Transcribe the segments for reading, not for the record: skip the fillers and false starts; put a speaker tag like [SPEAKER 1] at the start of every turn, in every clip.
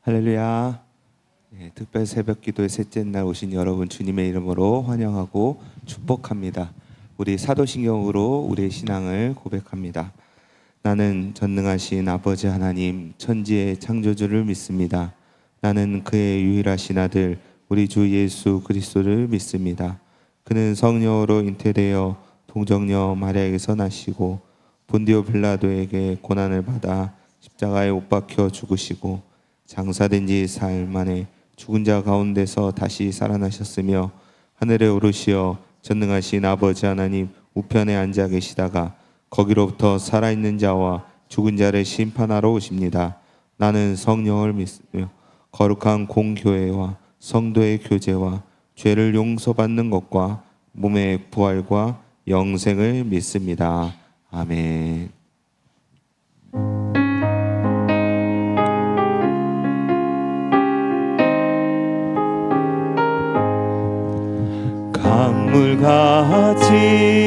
[SPEAKER 1] 할렐루야. 특별 새벽 기도의 셋째 날 오신 여러분 주님의 이름으로 환영하고 축복합니다. 우리 사도신경으로 우리의 신앙을 고백합니다. 나는 전능하신 아버지 하나님 천지의 창조주를 믿습니다. 나는 그의 유일하신 아들 우리 주 예수 그리스도를 믿습니다. 그는 성령으로 잉태되어 동정녀 마리아에게서 나시고 본디오 빌라도에게 고난을 받아 십자가에 못 박혀 죽으시고 장사된 지 사흘 만에 죽은 자 가운데서 다시 살아나셨으며 하늘에 오르시어 전능하신 아버지 하나님 우편에 앉아 계시다가 거기로부터 살아있는 자와 죽은 자를 심판하러 오십니다. 나는 성령을 믿으며 거룩한 공교회와 성도의 교제와 죄를 용서받는 것과 몸의 부활과 영생을 믿습니다. 아멘. 강물같이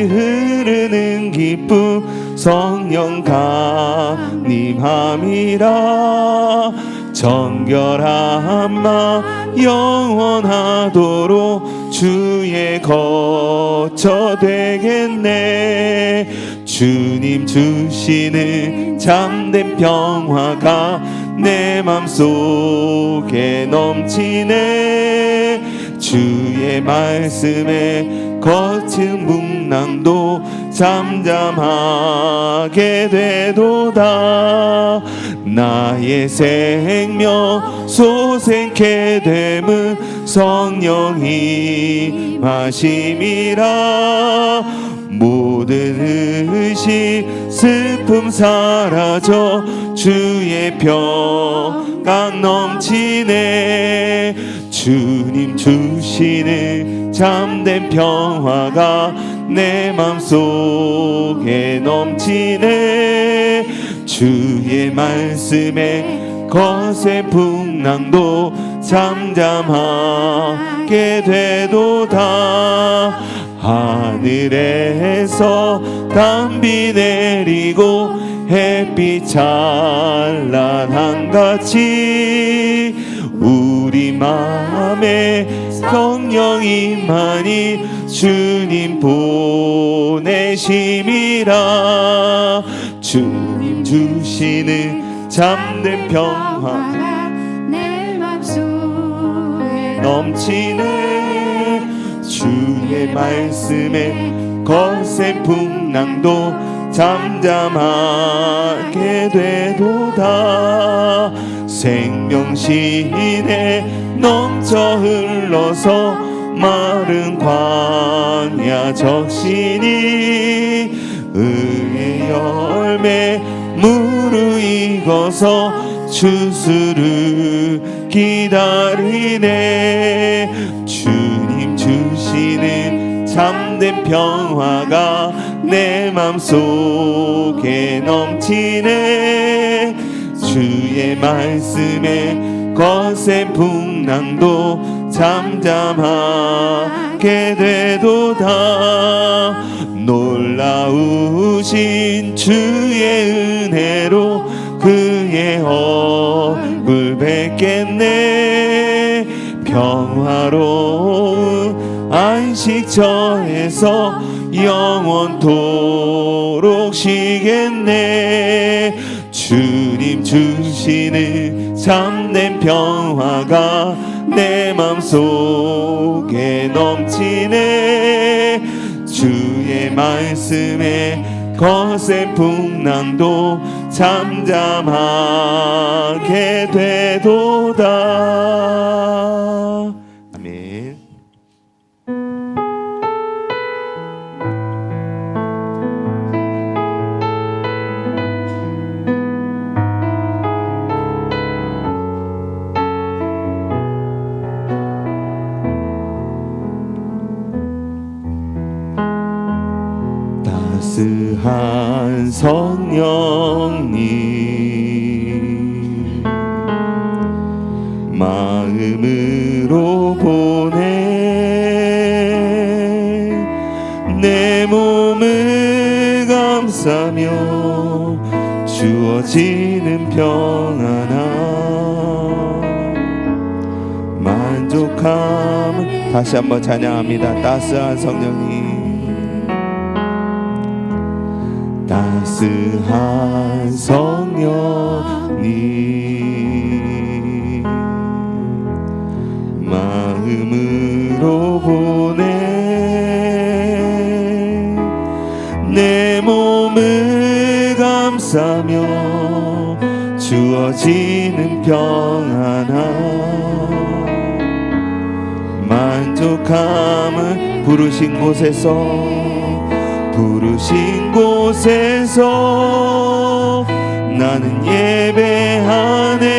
[SPEAKER 1] 흐르는 기쁨 성령 강림함이라. 정결한 마 영원하도록 주의 거처 되겠네. 주님 주시는 참된 평화가 내 맘속에 넘치네. 주의 말씀에 거친 풍랑도 잠잠하게 되도다. 나의 생명 소생케 됨은 성령이 마심이라. 모든 의심 슬픔 사라져 주의 평강 넘치네. 주님 주시는 참된 평화가 내 맘속에 넘치네. 주의 말씀에 거센 풍랑도 잠잠하게 되도다. 하늘에서 단비 내리고 햇빛 찬란한 같이 우리 마음에 성령이 많이 주님 보내심이라. 주님 주시는 참된 평화가
[SPEAKER 2] 내 맘속에
[SPEAKER 1] 넘치네. 주의 말씀에 거센 풍랑도 잠잠하게 되도다. 생명신에 넘쳐 흘러서 마른 광야 적시니 의의 열매 무르익어서 추수를 기다리네. 주님 주시는 참된 평화가 내 맘속에 넘치네. 주의 말씀에 거센 풍랑도 잠잠하게 되도다. 놀라우신 주의 은혜로 그의 얼굴 뵙겠네. 평화로운 안식처에서 영원토록 쉬겠네. 주님 주시는 참된 평화가 내 맘속에 넘치네. 주의 말씀에 거센 풍랑도 잠잠하게 되도다. 아멘. 따스한 성령님 마음으로 보내. 내 몸을 감싸며 주어지는 평안함 만족함을 다시 한번 찬양합니다. 따스한 성령님, 따스한 성령님, 마음으로 보내 내 몸을 감싸며 주어지는 평안함, 만족함을 부르신 곳에서 나는 예배하네.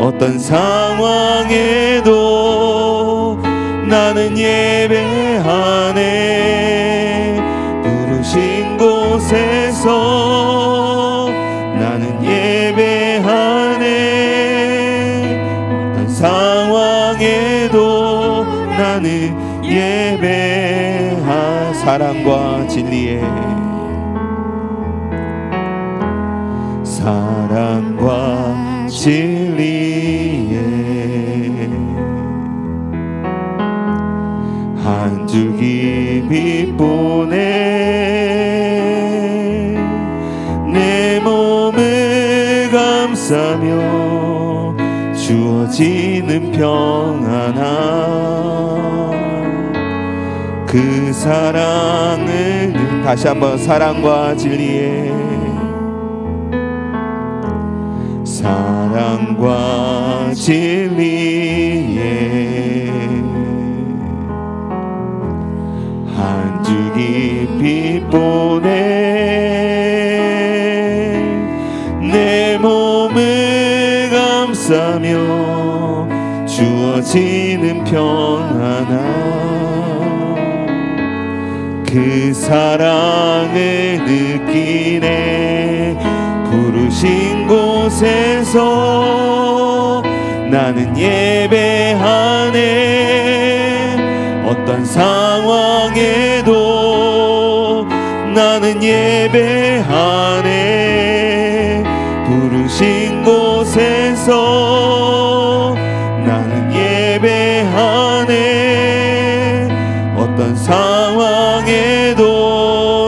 [SPEAKER 1] 어떤 상황에도 나는 예배하네. 부르신 곳에서 나는 예배하네. 어떤 상황에도 나는 예배하. 사랑과 진리에, 사랑과 진리에 한 줄기 빛 보내 내 몸을 감싸며 주어지는 평안함, 그 사랑을 다시 한번 사랑과 진리에, 사랑과 진리에 한 줄기 빛 보내 내 몸을 감싸며 주어지는 평안함, 그 사랑을 느끼네. 부르신 곳에서 나는 예배하네. 어떤 상황에도 나는 예배하네. 부르신 곳에서 나는 예배하네. 어떤 상황에도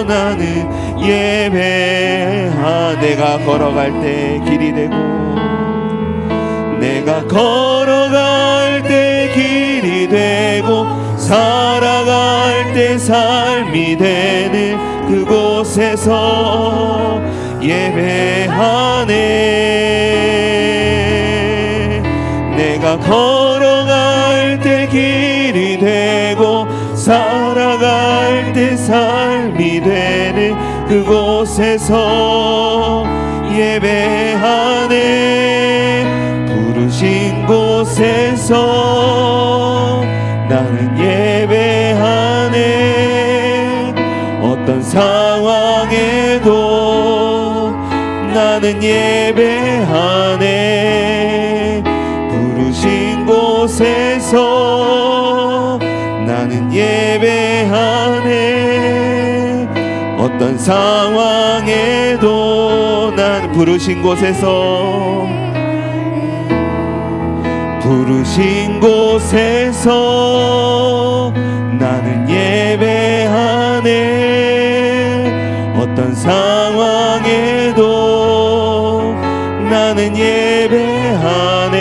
[SPEAKER 1] 나는 예배하. 내가 걸어갈 때 길이 되고, 내가 걸어갈 때 길이 되고, 살아갈 때 삶이 되는 그곳에서 예배하네. 내가 걸어갈 때 길이 되고, 살아갈 때 삶이 되는 그곳에서 예배하네. 부르신 곳에서 나는 예배하네. 어떤 상황에도 나는 예배하네. 부르신 곳에서 나는 예배하네. 어떤 상황에도 난 부르신 곳에서, 부르신 곳에서 나는 예배하네. 어떤 상황에도 나는 예배하네.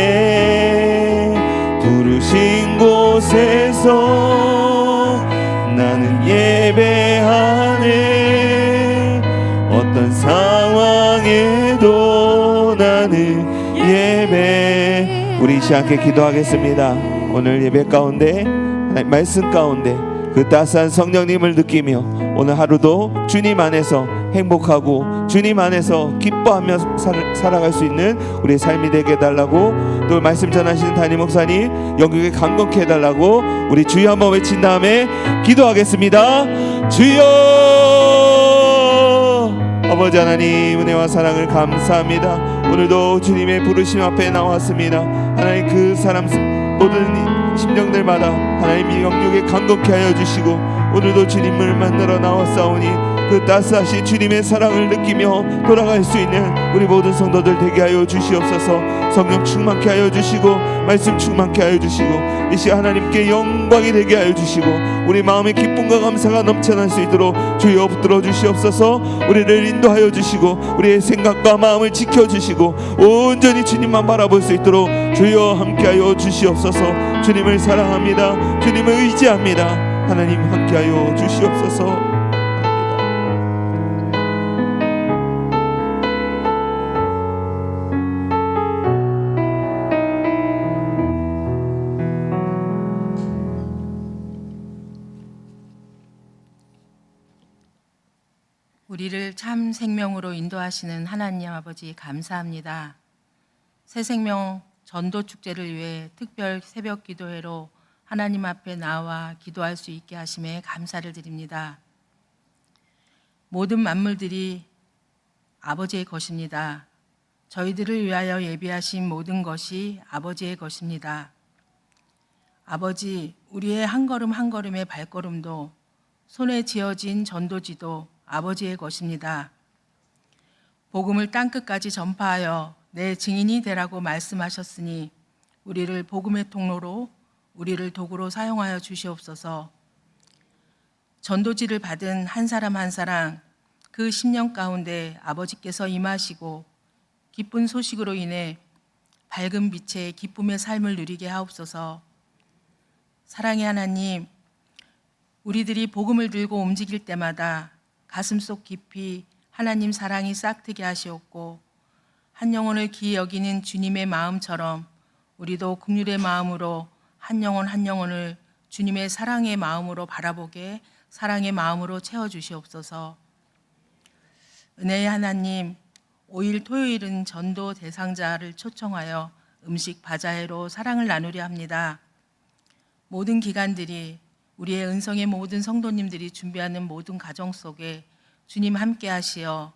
[SPEAKER 1] 부르신 곳에서 나는 예배하네. 어떤 상황에도 나는 예배. 우리 이 시간 함께 기도하겠습니다. 오늘 예배 가운데, 하나님 말씀 가운데 그 따스한 성령님을 느끼며 오늘 하루도 주님 안에서 행복하고 주님 안에서 기뻐하며 살아갈 수 있는 우리의 삶이 되게 해달라고, 또 말씀 전하시는 담임 목사님 영역에 강건케 해달라고 우리 주여 한번 외친 다음에 기도하겠습니다. 주여! 아버지 하나님, 은혜와 사랑을 감사합니다. 오늘도 주님의 부르심 앞에 나왔습니다. 하나님, 그 사람 모든 심령들마다 하나님이 영역에 강건케 하여 주시고, 오늘도 주님을 만나러 나왔사오니 그 따스하신 주님의 사랑을 느끼며 돌아갈 수 있는 우리 모든 성도들 되게 하여 주시옵소서. 성령 충만케 하여 주시고 말씀 충만케 하여 주시고 이 시간 하나님께 영광이 되게 하여 주시고 우리 마음의 기쁨과 감사가 넘쳐날 수 있도록 주여 붙들어 주시옵소서. 우리를 인도하여 주시고 우리의 생각과 마음을 지켜주시고 온전히 주님만 바라볼 수 있도록 주여 함께하여 주시옵소서. 주님을 사랑합니다. 주님을 의지합니다. 하나님 함께하여 주시옵소서.
[SPEAKER 3] 우리를 참 생명으로 인도하시는 하나님 아버지 감사합니다. 새 생명 전도 축제를 위해 특별 새벽 기도회로 하나님 앞에 나와 기도할 수 있게 하심에 감사를 드립니다. 모든 만물들이 아버지의 것입니다. 저희들을 위하여 예비하신 모든 것이 아버지의 것입니다. 아버지, 우리의 한 걸음 한 걸음의 발걸음도 손에 쥐어진 전도지도 아버지의 것입니다. 복음을 땅끝까지 전파하여 내 증인이 되라고 말씀하셨으니 우리를 복음의 통로로 우리를 도구로 사용하여 주시옵소서. 전도지를 받은 한 사람 한 사람 그 10년 가운데 아버지께서 임하시고 기쁜 소식으로 인해 밝은 빛의 기쁨의 삶을 누리게 하옵소서. 사랑의 하나님, 우리들이 복음을 들고 움직일 때마다 가슴속 깊이 하나님 사랑이 싹트게 하시옵고 한 영혼을 귀히 여기는 주님의 마음처럼 우리도 긍휼의 마음으로 한 영혼 한 영혼을 주님의 사랑의 마음으로 바라보게 사랑의 마음으로 채워주시옵소서. 은혜의 하나님, 5일 토요일은 전도 대상자를 초청하여 음식 바자회로 사랑을 나누려 합니다. 모든 기관들이 우리의 은성의 모든 성도님들이 준비하는 모든 가정 속에 주님 함께 하시어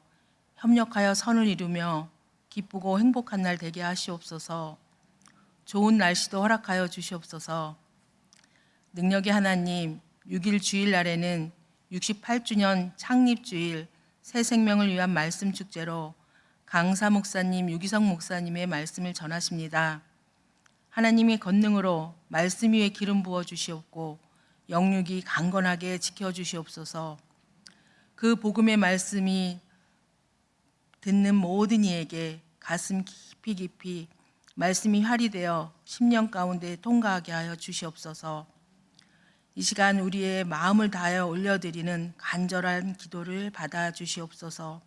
[SPEAKER 3] 협력하여 선을 이루며 기쁘고 행복한 날 되게 하시옵소서. 좋은 날씨도 허락하여 주시옵소서. 능력의 하나님, 6일 주일날에는 68주년 창립주일 새 생명을 위한 말씀 축제로 강사 목사님, 유기성 목사님의 말씀을 전하십니다. 하나님의 권능으로 말씀 위에 기름 부어 주시옵고 영육이 강건하게 지켜주시옵소서. 그 복음의 말씀이 듣는 모든 이에게 가슴 깊이 깊이 말씀이 활이되어 10년 가운데 통과하게 하여 주시옵소서. 이 시간 우리의 마음을 다하여 올려드리는 간절한 기도를 받아 주시옵소서.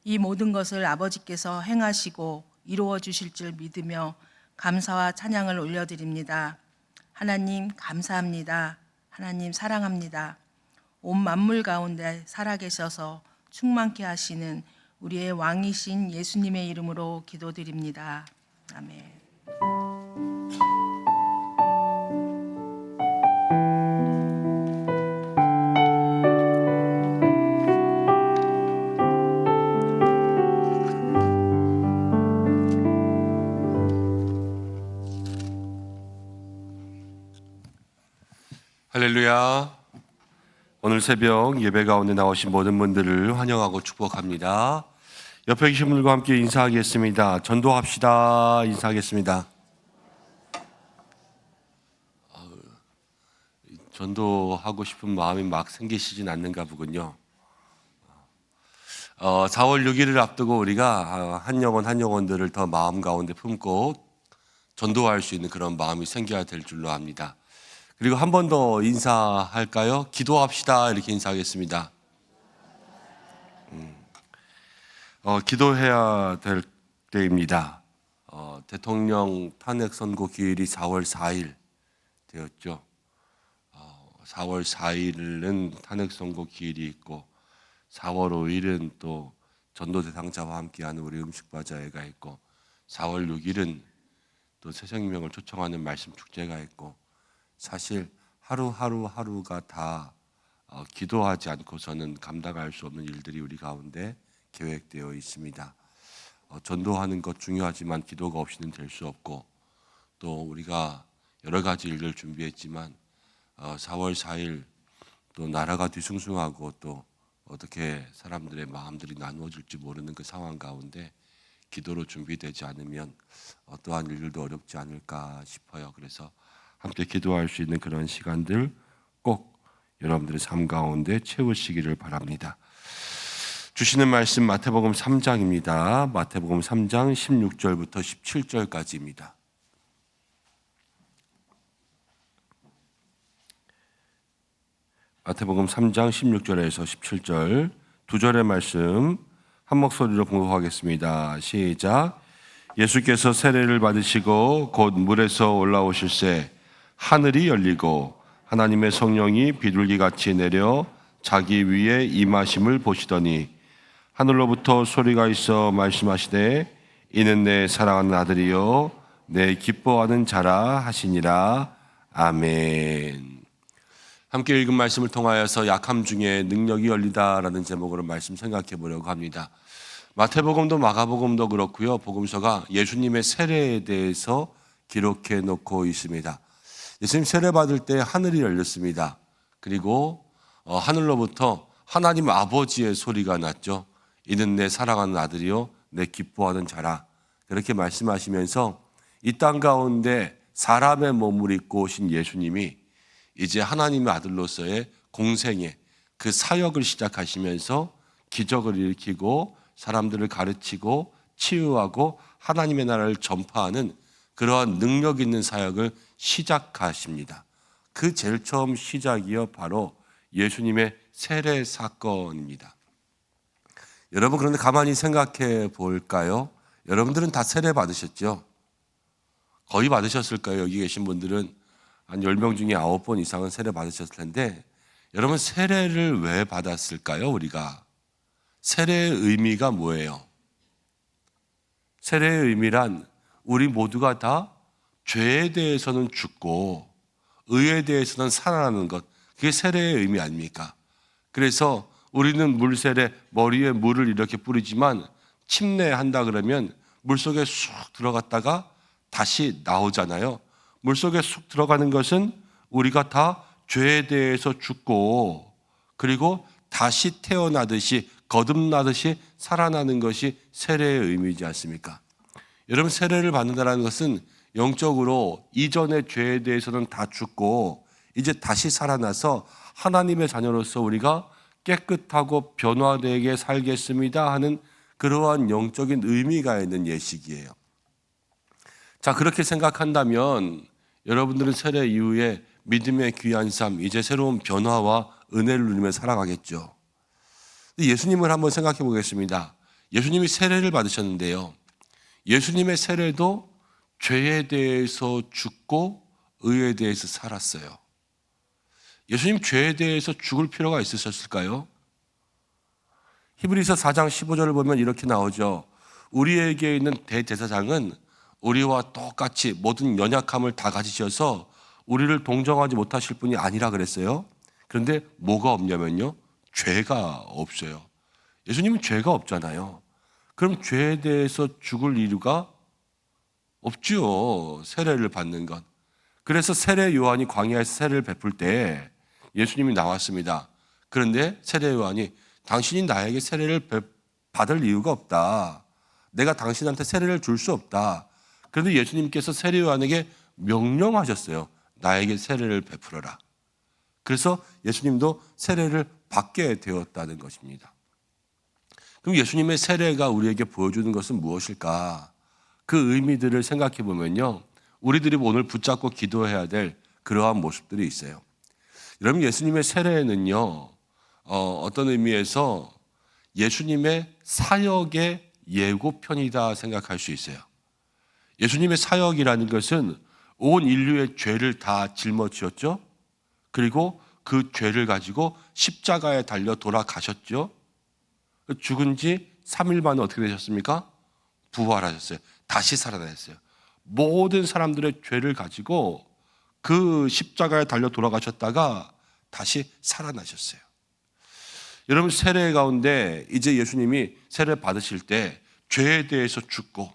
[SPEAKER 3] 이 모든 것을 아버지께서 행하시고 이루어 주실 줄 믿으며 감사와 찬양을 올려드립니다. 하나님 감사합니다. 하나님 사랑합니다. 온 만물 가운데 살아계셔서 충만케 하시는 우리의 왕이신 예수님의 이름으로 기도드립니다. 아멘.
[SPEAKER 4] 할렐루야. 오늘 새벽 예배 가운데 나오신 모든 분들을 환영하고 축복합니다. 옆에 계신 분들과 함께 인사하겠습니다. 전도합시다. 인사하겠습니다. 전도하고 싶은 마음이 막 생기시진 않는가 보군요. 4월 6일을 앞두고 우리가 한 영혼 한 영혼들을 더 마음 가운데 품고 전도할 수 있는 그런 마음이 생겨야 될 줄로 압니다. 그리고 한 번 더 인사할까요? 기도합시다. 이렇게 인사하겠습니다. 기도해야 될 때입니다. 대통령 탄핵 선고 기일이 4월 4일 되었죠. 4월 4일은 탄핵 선고 기일이 있고 4월 5일은 또 전도 대상자와 함께하는 우리 음식 바자회가 있고 4월 6일은 또 새 생명을 초청하는 말씀 축제가 있고 사실 하루가 다 기도하지 않고서는 감당할 수 없는 일들이 우리 가운데 계획되어 있습니다. 전도하는 것 중요하지만 기도가 없이는 될 수 없고 또 우리가 여러 가지 일을 준비했지만 4월 4일 또 나라가 뒤숭숭하고 또 어떻게 사람들의 마음들이 나누어질지 모르는 그 상황 가운데 기도로 준비되지 않으면 어떠한 일들도 어렵지 않을까 싶어요. 그래서 함께 기도할 수 있는 그런 시간들 꼭 여러분들의 삶 가운데 채우시기를 바랍니다. 주시는 말씀 마태복음 3장입니다. 마태복음 3장 16절부터 17절까지입니다. 마태복음 3장 16절에서 17절 두 절의 말씀 한 목소리로 봉독하겠습니다. 시작. 예수께서 세례를 받으시고 곧 물에서 올라오실새 하늘이 열리고 하나님의 성령이 비둘기같이 내려 자기 위에 임하심을 보시더니 하늘로부터 소리가 있어 말씀하시되 이는 내 사랑하는 아들이요 내 기뻐하는 자라 하시니라. 아멘. 함께 읽은 말씀을 통하여서 약함 중에 능력이 열리다라는 제목으로 말씀 생각해 보려고 합니다. 마태복음도 마가복음도 그렇고요. 복음서가 예수님의 세례에 대해서 기록해 놓고 있습니다. 예수님 세례 받을 때 하늘이 열렸습니다. 그리고 하늘로부터 하나님 아버지의 소리가 났죠. 이는 내 사랑하는 아들이요 내 기뻐하는 자라. 그렇게 말씀하시면서 이 땅 가운데 사람의 몸을 입고 오신 예수님이 이제 하나님의 아들로서의 공생의 그 사역을 시작하시면서 기적을 일으키고 사람들을 가르치고 치유하고 하나님의 나라를 전파하는 그러한 능력 있는 사역을 시작하십니다. 그 제일 처음 시작이요 바로 예수님의 세례 사건입니다. 여러분 그런데 가만히 생각해 볼까요? 여러분들은 다 세례 받으셨죠? 거의 받으셨을까요? 여기 계신 분들은 한 10명 중에 9번 이상은 세례 받으셨을 텐데 여러분 세례를 왜 받았을까요? 우리가 세례의 의미가 뭐예요? 세례의 의미란 우리 모두가 다 죄에 대해서는 죽고 의에 대해서는 살아나는 것, 그게 세례의 의미 아닙니까? 그래서 우리는 물세례, 머리에 물을 이렇게 뿌리지만 침례한다 그러면 물속에 쑥 들어갔다가 다시 나오잖아요. 물속에 쑥 들어가는 것은 우리가 다 죄에 대해서 죽고 그리고 다시 태어나듯이 거듭나듯이 살아나는 것이 세례의 의미이지 않습니까? 여러분 세례를 받는다는 것은 영적으로 이전의 죄에 대해서는 다 죽고 이제 다시 살아나서 하나님의 자녀로서 우리가 깨끗하고 변화되게 살겠습니다 하는 그러한 영적인 의미가 있는 예식이에요. 자, 그렇게 생각한다면 여러분들은 세례 이후에 믿음의 귀한 삶, 이제 새로운 변화와 은혜를 누리며 살아가겠죠. 예수님을 한번 생각해 보겠습니다. 예수님이 세례를 받으셨는데요. 예수님의 세례도 죄에 대해서 죽고 의에 대해서 살았어요. 예수님 죄에 대해서 죽을 필요가 있으셨을까요? 히브리서 4장 15절을 보면 이렇게 나오죠. 우리에게 있는 대제사장은 우리와 똑같이 모든 연약함을 다 가지셔서 우리를 동정하지 못하실 분이 아니라 그랬어요. 그런데 뭐가 없냐면요. 죄가 없어요. 예수님은 죄가 없잖아요. 그럼 죄에 대해서 죽을 이유가 없죠. 세례를 받는 것. 그래서 세례 요한이 광야에서 세례를 베풀 때 예수님이 나왔습니다. 그런데 세례 요한이 당신이 나에게 세례를 받을 이유가 없다. 내가 당신한테 세례를 줄 수 없다. 그런데 예수님께서 세례 요한에게 명령하셨어요. 나에게 세례를 베풀어라. 그래서 예수님도 세례를 받게 되었다는 것입니다. 그럼 예수님의 세례가 우리에게 보여주는 것은 무엇일까? 그 의미들을 생각해 보면요. 우리들이 오늘 붙잡고 기도해야 될 그러한 모습들이 있어요. 여러분 예수님의 세례는요. 어떤 의미에서 예수님의 사역의 예고편이다 생각할 수 있어요. 예수님의 사역이라는 것은 온 인류의 죄를 다 짊어지었죠. 그리고 그 죄를 가지고 십자가에 달려 돌아가셨죠. 죽은 지 3일 만에 어떻게 되셨습니까? 부활하셨어요. 다시 살아나셨어요. 모든 사람들의 죄를 가지고 그 십자가에 달려 돌아가셨다가 다시 살아나셨어요. 여러분 세례 가운데 이제 예수님이 세례 받으실 때 죄에 대해서 죽고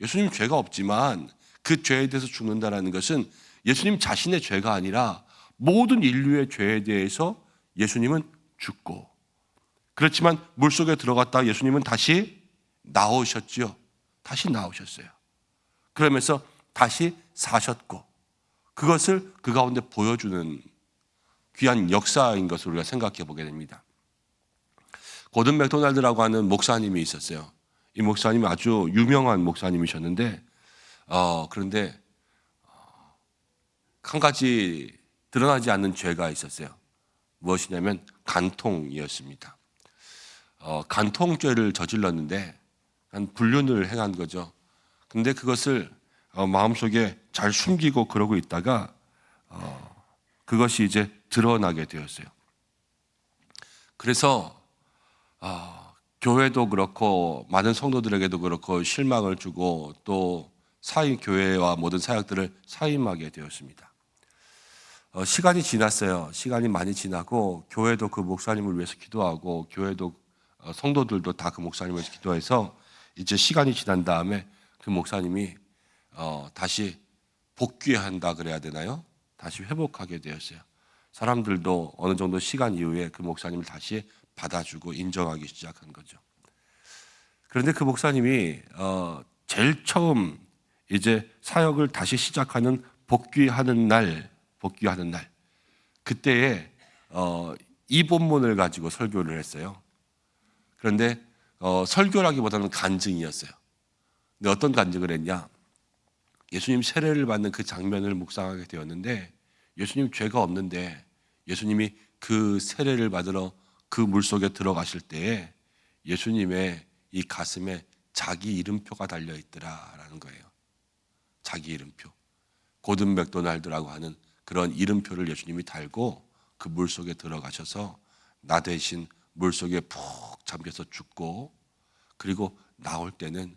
[SPEAKER 4] 예수님 죄가 없지만 그 죄에 대해서 죽는다는 것은 예수님 자신의 죄가 아니라 모든 인류의 죄에 대해서 예수님은 죽고 그렇지만 물속에 들어갔다 예수님은 다시 나오셨지요. 다시 나오셨어요. 그러면서 다시 사셨고 그것을 그 가운데 보여주는 귀한 역사인 것을 우리가 생각해 보게 됩니다. 고든 맥도날드라고 하는 목사님이 있었어요. 이 목사님이 아주 유명한 목사님이셨는데 그런데 한 가지 드러나지 않는 죄가 있었어요. 무엇이냐면 간통이었습니다. 간통죄를 저질렀는데 한 불륜을 행한 거죠. 근데 그것을 마음속에 잘 숨기고 그러고 있다가 그것이 이제 드러나게 되었어요. 그래서 교회도 그렇고 많은 성도들에게도 그렇고 실망을 주고 또 교회와 모든 사역들을 사임하게 되었습니다. 시간이 지났어요. 시간이 많이 지나고 교회도 그 목사님을 위해서 기도하고 교회도 성도들도 다 그 목사님을 위해서 기도해서 이제 시간이 지난 다음에 그 목사님이 다시 복귀한다 그래야 되나요? 다시 회복하게 되었어요. 사람들도 어느 정도 시간 이후에 그 목사님을 다시 받아주고 인정하기 시작한 거죠. 그런데 그 목사님이 제일 처음 이제 사역을 다시 시작하는 복귀하는 날 그때에 이 본문을 가지고 설교를 했어요. 그런데 설교라기보다는 간증이었어요. 근데 어떤 간증을 했냐? 예수님 세례를 받는 그 장면을 묵상하게 되었는데 예수님 죄가 없는데 예수님이 그 세례를 받으러 그 물속에 들어가실 때에 예수님의 이 가슴에 자기 이름표가 달려있더라라는 거예요. 자기 이름표. 고든 맥도날드라고 하는 그런 이름표를 예수님이 달고 그 물속에 들어가셔서 나 대신 물속에 푹 잠겨서 죽고 그리고 나올 때는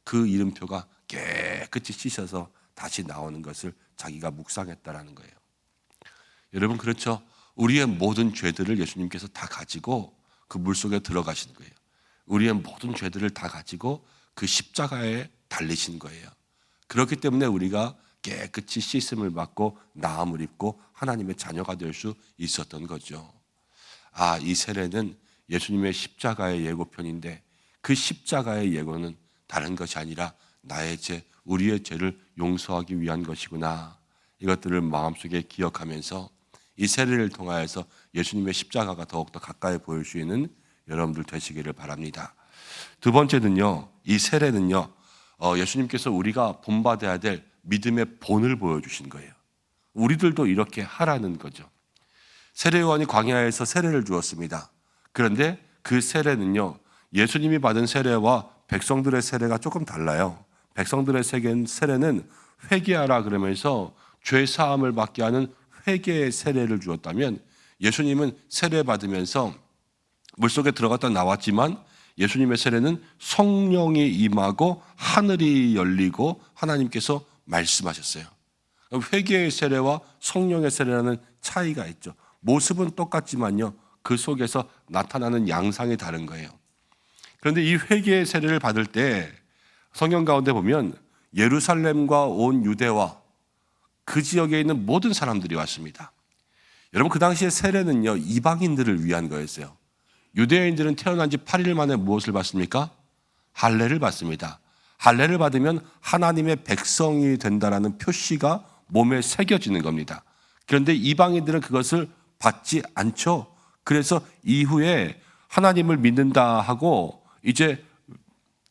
[SPEAKER 4] 그 이름표가 깨끗이 씻어서 다시 나오는 것을 자기가 묵상했다라는 거예요. 여러분 그렇죠? 우리의 모든 죄들을 예수님께서 다 가지고 그 물속에 들어가신 거예요. 우리의 모든 죄들을 다 가지고 그 십자가에 달리신 거예요. 그렇기 때문에 우리가 깨끗이 씻음을 받고 나음을 입고 하나님의 자녀가 될 수 있었던 거죠. 이 세례는 예수님의 십자가의 예고편인데 그 십자가의 예고는 다른 것이 아니라 나의 죄, 우리의 죄를 용서하기 위한 것이구나. 이것들을 마음속에 기억하면서 이 세례를 통하여서 예수님의 십자가가 더욱더 가까이 보일 수 있는 여러분들 되시기를 바랍니다. 두 번째는요, 이 세례는요, 예수님께서 우리가 본받아야 될 믿음의 본을 보여주신 거예요. 우리들도 이렇게 하라는 거죠. 세례요한이 광야에서 세례를 주었습니다. 그런데 그 세례는요, 예수님이 받은 세례와 백성들의 세례가 조금 달라요. 백성들의 세례는 회개하라 그러면서 죄 사함을 받게 하는 회개의 세례를 주었다면 예수님은 세례 받으면서 물속에 들어갔다 나왔지만 예수님의 세례는 성령이 임하고 하늘이 열리고 하나님께서 말씀하셨어요. 회개의 세례와 성령의 세례라는 차이가 있죠. 모습은 똑같지만요, 그 속에서 나타나는 양상이 다른 거예요. 그런데 이 회개의 세례를 받을 때 성경 가운데 보면 예루살렘과 온 유대와 그 지역에 있는 모든 사람들이 왔습니다. 여러분 그 당시에 세례는요, 이방인들을 위한 거였어요. 유대인들은 태어난 지 8일 만에 무엇을 받습니까? 할례를 받습니다. 할례를 받으면 하나님의 백성이 된다라는 표시가 몸에 새겨지는 겁니다. 그런데 이방인들은 그것을 받지 않죠. 그래서 이후에 하나님을 믿는다 하고 이제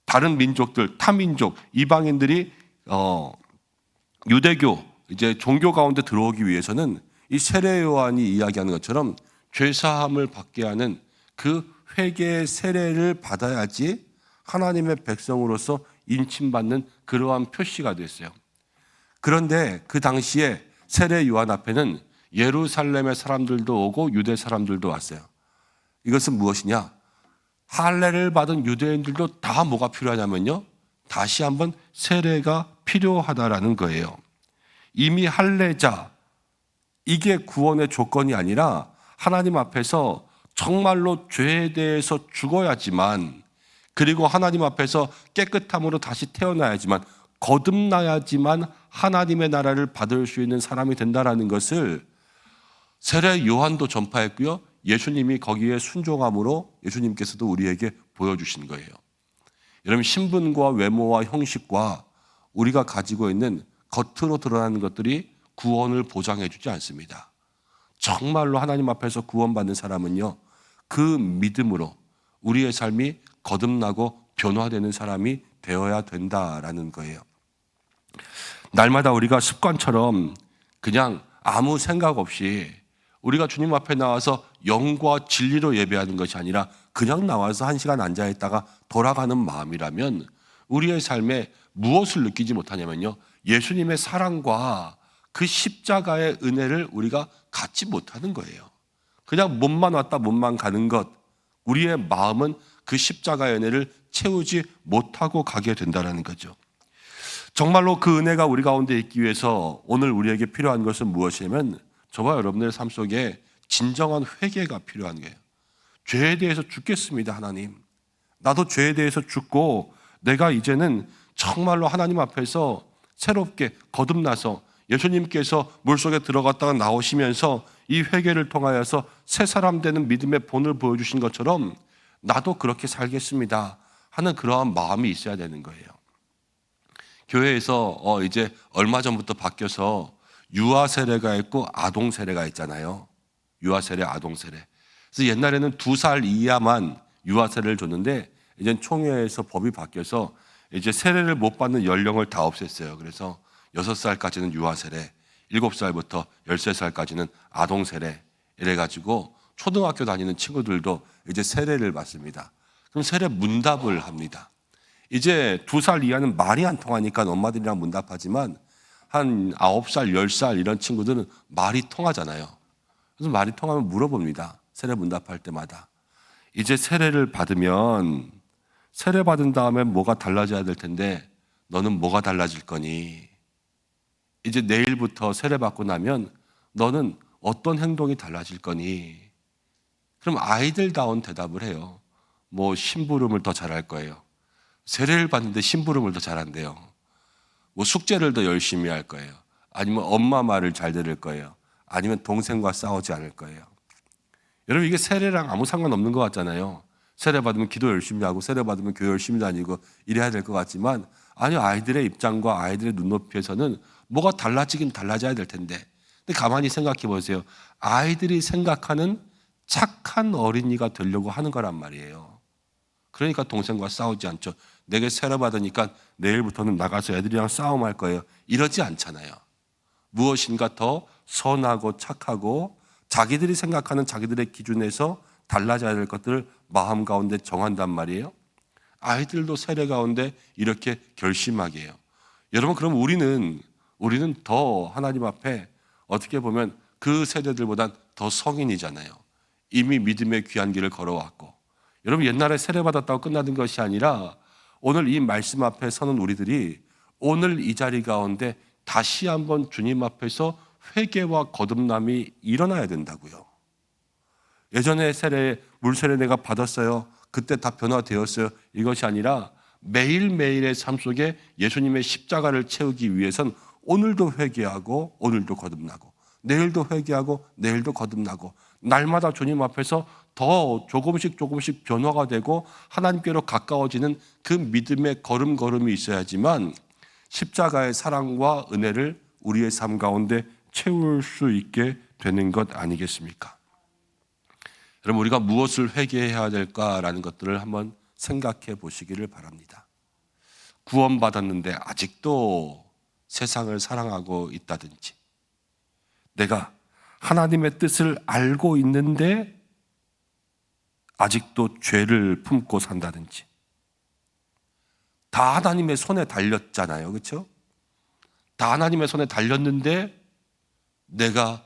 [SPEAKER 4] 다른 민족들, 타민족, 이방인들이 유대교, 이제 종교 가운데 들어오기 위해서는 이 세례 요한이 이야기하는 것처럼 죄사함을 받게 하는 그 회개의 세례를 받아야지 하나님의 백성으로서 인침받는 그러한 표시가 됐어요. 그런데 그 당시에 세례 요한 앞에는 예루살렘의 사람들도 오고 유대 사람들도 왔어요. 이것은 무엇이냐? 할례를 받은 유대인들도 다 뭐가 필요하냐면요, 다시 한번 세례가 필요하다라는 거예요. 이미 할례자, 이게 구원의 조건이 아니라 하나님 앞에서 정말로 죄에 대해서 죽어야지만, 그리고 하나님 앞에서 깨끗함으로 다시 태어나야지만, 거듭나야지만 하나님의 나라를 받을 수 있는 사람이 된다라는 것을 세례 요한도 전파했고요, 예수님이 거기에 순종함으로 예수님께서도 우리에게 보여주신 거예요. 여러분, 신분과 외모와 형식과 우리가 가지고 있는 겉으로 드러나는 것들이 구원을 보장해 주지 않습니다. 정말로 하나님 앞에서 구원받는 사람은요, 그 믿음으로 우리의 삶이 거듭나고 변화되는 사람이 되어야 된다라는 거예요. 날마다 우리가 습관처럼 그냥 아무 생각 없이 우리가 주님 앞에 나와서 영과 진리로 예배하는 것이 아니라 그냥 나와서 1시간 앉아있다가 돌아가는 마음이라면 우리의 삶에 무엇을 느끼지 못하냐면요, 예수님의 사랑과 그 십자가의 은혜를 우리가 갖지 못하는 거예요. 그냥 몸만 왔다 몸만 가는 것, 우리의 마음은 그 십자가의 은혜를 채우지 못하고 가게 된다는 거죠. 정말로 그 은혜가 우리 가운데 있기 위해서 오늘 우리에게 필요한 것은 무엇이냐면, 저와 여러분들의 삶 속에 진정한 회개가 필요한 거예요. 죄에 대해서 죽겠습니다. 하나님, 나도 죄에 대해서 죽고 내가 이제는 정말로 하나님 앞에서 새롭게 거듭나서 예수님께서 물속에 들어갔다가 나오시면서 이 회개를 통하여서 새 사람 되는 믿음의 본을 보여주신 것처럼 나도 그렇게 살겠습니다 하는 그러한 마음이 있어야 되는 거예요. 교회에서 이제 얼마 전부터 바뀌어서 유아 세례가 있고 아동 세례가 있잖아요. 유아 세례, 아동 세례. 그래서 옛날에는 2살 이하만 유아 세례를 줬는데 이제 총회에서 법이 바뀌어서 이제 세례를 못 받는 연령을 다 없앴어요. 그래서 6살까지는 유아 세례, 7살부터 13살까지는 아동 세례, 이래가지고 초등학교 다니는 친구들도 이제 세례를 받습니다. 그럼 세례 문답을 합니다. 이제 2살 이하는 말이 안 통하니까 엄마들이랑 문답하지만 한 9살, 10살 이런 친구들은 말이 통하잖아요. 그래서 말이 통하면 물어봅니다. 세례 문답할 때마다. 이제 세례를 받으면, 세례 받은 다음에 뭐가 달라져야 될 텐데 너는 뭐가 달라질 거니? 이제 내일부터 세례 받고 나면 너는 어떤 행동이 달라질 거니? 그럼 아이들다운 대답을 해요. 뭐 심부름을 더 잘할 거예요. 세례를 받는데 심부름을 더 잘한대요. 뭐 숙제를 더 열심히 할 거예요. 아니면 엄마 말을 잘 들을 거예요. 아니면 동생과 싸우지 않을 거예요. 여러분, 이게 세례랑 아무 상관없는 것 같잖아요. 세례 받으면 기도 열심히 하고 세례 받으면 교회 열심히 다니고 이래야 될 것 같지만, 아니요, 아이들의 입장과 아이들의 눈높이에서는 뭐가 달라지긴 달라져야 될 텐데, 근데 가만히 생각해 보세요. 아이들이 생각하는 착한 어린이가 되려고 하는 거란 말이에요. 그러니까 동생과 싸우지 않죠. 내게 세례 받으니까 내일부터는 나가서 애들이랑 싸움할 거예요, 이러지 않잖아요. 무엇인가 더 선하고 착하고 자기들이 생각하는 자기들의 기준에서 달라져야 될 것들을 마음 가운데 정한단 말이에요. 아이들도 세례 가운데 이렇게 결심하게 해요. 여러분, 그럼 우리는 더 하나님 앞에 어떻게 보면 그 세대들보단 더 성인이잖아요. 이미 믿음의 귀한 길을 걸어왔고. 여러분, 옛날에 세례 받았다고 끝나는 것이 아니라 오늘 이 말씀 앞에 서는 우리들이 오늘 이 자리 가운데 다시 한번 주님 앞에서 회개와 거듭남이 일어나야 된다고요. 예전에 물세례 내가 받았어요, 그때 다 변화되었어요, 이것이 아니라 매일매일의 삶 속에 예수님의 십자가를 채우기 위해선 오늘도 회개하고 오늘도 거듭나고, 내일도 회개하고 내일도 거듭나고, 날마다 주님 앞에서 더 조금씩 변화가 되고 하나님께로 가까워지는 그 믿음의 걸음걸음이 있어야지만 십자가의 사랑과 은혜를 우리의 삶 가운데 채울 수 있게 되는 것 아니겠습니까? 여러분, 우리가 무엇을 회개해야 될까라는 것들을 한번 생각해 보시기를 바랍니다. 구원받았는데 아직도 세상을 사랑하고 있다든지, 내가 하나님의 뜻을 알고 있는데 아직도 죄를 품고 산다든지, 다 하나님의 손에 달렸잖아요, 그렇죠? 다 하나님의 손에 달렸는데 내가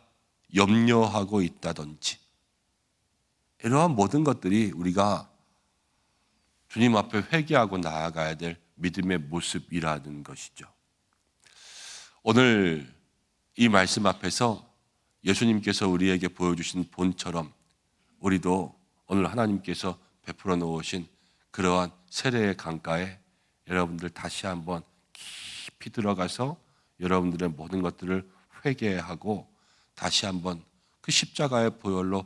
[SPEAKER 4] 염려하고 있다든지, 이러한 모든 것들이 우리가 주님 앞에 회개하고 나아가야 될 믿음의 모습이라는 것이죠. 오늘 이 말씀 앞에서 예수님께서 우리에게 보여주신 본처럼 우리도 오늘 하나님께서 베풀어 놓으신 그러한 세례의 강가에 여러분들 다시 한번 깊이 들어가서 여러분들의 모든 것들을 회개하고 다시 한번 그 십자가의 보혈로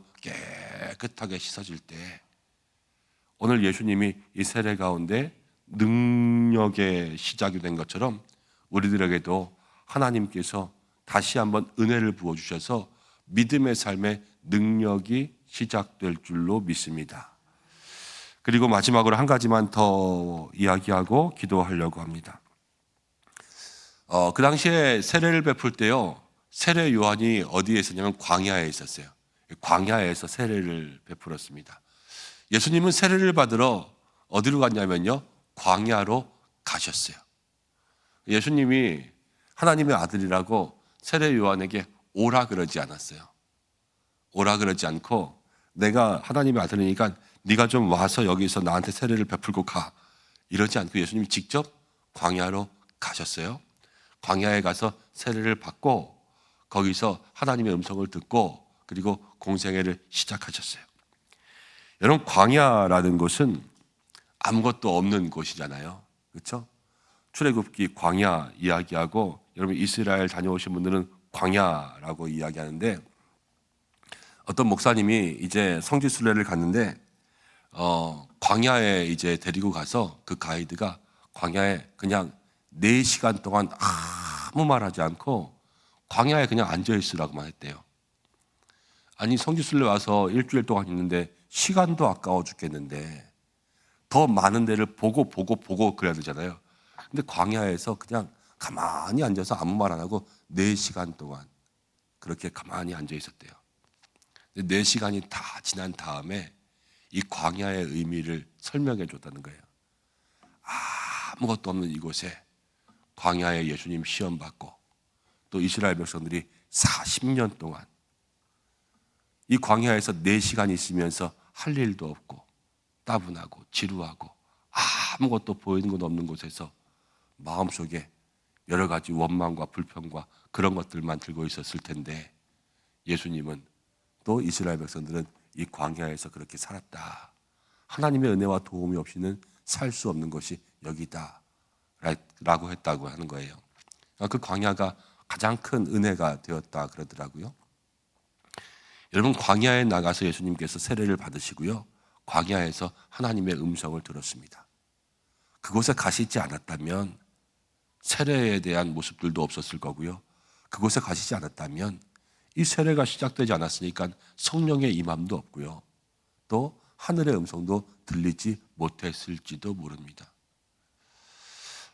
[SPEAKER 4] 깨끗하게 씻어질 때 오늘 예수님이 이 세례 가운데 능력의 시작이 된 것처럼 우리들에게도 하나님께서 다시 한번 은혜를 부어주셔서 믿음의 삶의 능력이 시작될 줄로 믿습니다. 그리고 마지막으로 한 가지만 더 이야기하고 기도하려고 합니다. 그 당시에 세례를 베풀 때요, 세례 요한이 어디에 있었냐면 광야에 있었어요. 광야에서 세례를 베풀었습니다. 예수님은 세례를 받으러 어디로 갔냐면요, 광야로 가셨어요. 예수님이 하나님의 아들이라고 세례 요한에게 오라 그러지 않았어요. 오라 그러지 않고 내가 하나님의 아들이니까 네가 좀 와서 여기서 나한테 세례를 베풀고 가, 이러지 않고 예수님이 직접 광야로 가셨어요. 광야에 가서 세례를 받고 거기서 하나님의 음성을 듣고 그리고 공생애를 시작하셨어요. 여러분, 광야라는 곳은 아무것도 없는 곳이잖아요. 그렇죠? 출애굽기 광야 이야기하고, 여러분 이스라엘 다녀오신 분들은 광야라고 이야기하는데, 어떤 목사님이 이제 성지순례를 갔는데 광야에 이제 데리고 가서 그 가이드가 광야에 그냥 4시간 동안 아무 말하지 않고 광야에 그냥 앉아 있으라고만 했대요. 아니, 성지순례 와서 일주일 동안 있는데 시간도 아까워 죽겠는데 더 많은 데를 보고 그래야 되잖아요. 근데 광야에서 그냥 가만히 앉아서 아무 말 안 하고 4시간 동안 그렇게 가만히 앉아 있었대요. 4시간이 다 지난 다음에 이 광야의 의미를 설명해 줬다는 거예요. 아무것도 없는 이곳에 광야에 예수님 시험 받고 또 이스라엘 백성들이 40년 동안 이 광야에서 4시간 있으면서 할 일도 없고 따분하고 지루하고 아무것도 보이는 것 없는 곳에서 마음속에 여러 가지 원망과 불평과 그런 것들만 들고 있었을 텐데, 예수님은 또 이스라엘 백성들은 이 광야에서 그렇게 살았다. 하나님의 은혜와 도움이 없이는 살 수 없는 것이 여기다 라고 했다고 하는 거예요. 그 광야가 가장 큰 은혜가 되었다 그러더라고요. 여러분, 광야에 나가서 예수님께서 세례를 받으시고요, 광야에서 하나님의 음성을 들었습니다. 그곳에 가시지 않았다면 세례에 대한 모습들도 없었을 거고요, 그곳에 가시지 않았다면 이 세례가 시작되지 않았으니까 성령의 임함도 없고요, 또 하늘의 음성도 들리지 못했을지도 모릅니다.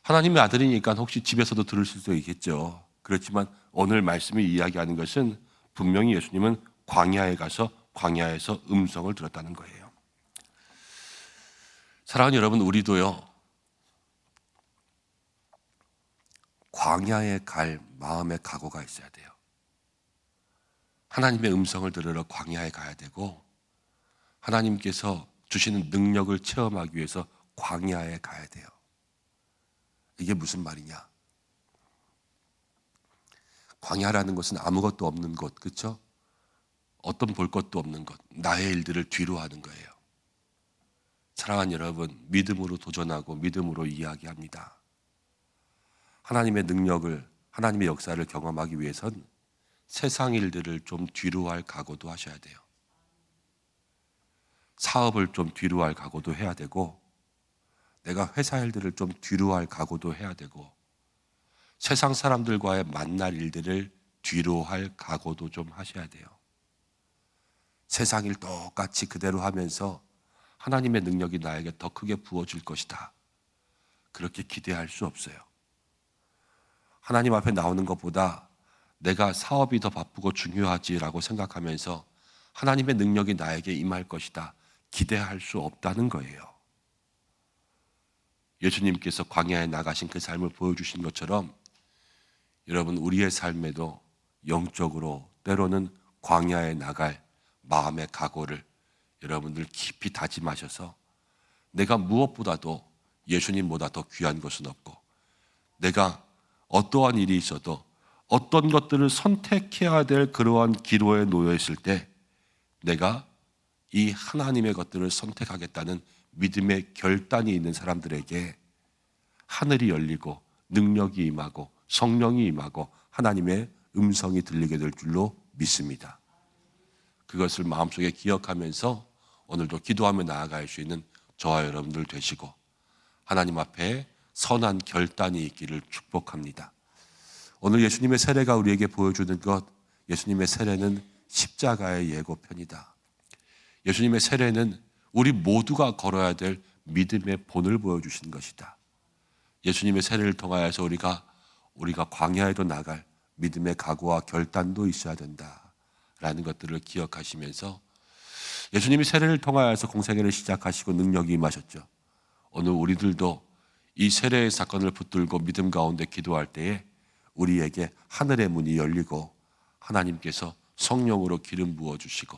[SPEAKER 4] 하나님의 아들이니까 혹시 집에서도 들을 수도 있겠죠. 그렇지만 오늘 말씀이 이야기하는 것은 분명히 예수님은 광야에 가서 광야에서 음성을 들었다는 거예요. 사랑하는 여러분, 우리도요, 광야에 갈 마음의 각오가 있어야 돼요. 하나님의 음성을 들으러 광야에 가야 되고, 하나님께서 주시는 능력을 체험하기 위해서 광야에 가야 돼요. 이게 무슨 말이냐? 광야라는 것은 아무것도 없는 곳, 그렇죠? 어떤 볼 것도 없는 것, 나의 일들을 뒤로 하는 거예요. 사랑하는 여러분, 믿음으로 도전하고 믿음으로 이야기합니다. 하나님의 능력을, 하나님의 역사를 경험하기 위해선 세상 일들을 좀 뒤로 할 각오도 하셔야 돼요. 사업을 좀 뒤로 할 각오도 해야 되고, 내가 회사 일들을 좀 뒤로 할 각오도 해야 되고, 세상 사람들과의 만날 일들을 뒤로 할 각오도 좀 하셔야 돼요. 세상 일 똑같이 그대로 하면서 하나님의 능력이 나에게 더 크게 부어질 것이다, 그렇게 기대할 수 없어요. 하나님 앞에 나오는 것보다 내가 사업이 더 바쁘고 중요하지라고 생각하면서 하나님의 능력이 나에게 임할 것이다 기대할 수 없다는 거예요. 예수님께서 광야에 나가신 그 삶을 보여주신 것처럼 여러분, 우리의 삶에도 영적으로 때로는 광야에 나갈 마음의 각오를 여러분들 깊이 다짐하셔서, 내가 무엇보다도 예수님보다 더 귀한 것은 없고, 내가 어떠한 일이 있어도 어떤 것들을 선택해야 될 그러한 기로에 놓여 있을 때 내가 이 하나님의 것들을 선택하겠다는 믿음의 결단이 있는 사람들에게 하늘이 열리고 능력이 임하고 성령이 임하고 하나님의 음성이 들리게 될 줄로 믿습니다. 그것을 마음속에 기억하면서 오늘도 기도하며 나아갈 수 있는 저와 여러분들 되시고 하나님 앞에 선한 결단이 있기를 축복합니다. 오늘 예수님의 세례가 우리에게 보여주는 것, 예수님의 세례는 십자가의 예고편이다. 예수님의 세례는 우리 모두가 걸어야 될 믿음의 본을 보여주신 것이다. 예수님의 세례를 통하여서 우리가 광야에도 나갈 믿음의 각오와 결단도 있어야 된다라는 것들을 기억하시면서 예수님이 세례를 통하여서 공생애를 시작하시고 능력이 임하셨죠. 오늘 우리들도 이 세례의 사건을 붙들고 믿음 가운데 기도할 때에 우리에게 하늘의 문이 열리고 하나님께서 성령으로 기름 부어주시고